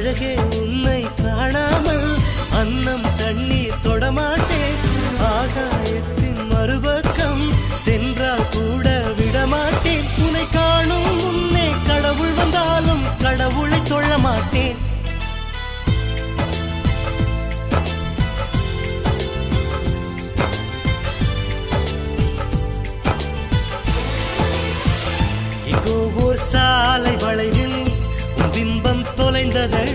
அழகே உன்னை காணாமல் அன்னம் தண்ணீர் தொடமாட்டேன். ஆகாயத்தின் மறுபக்கம் சென்றால் கூட விடமாட்டேன். உன்னை காணும் முன்னே கடவுள் வந்தாலும் கடவுளை தொழ மாட்டேன். எங்கோ ஓர் சாலை வளைவில் உன் பிம்பம் தொலைந்ததடி.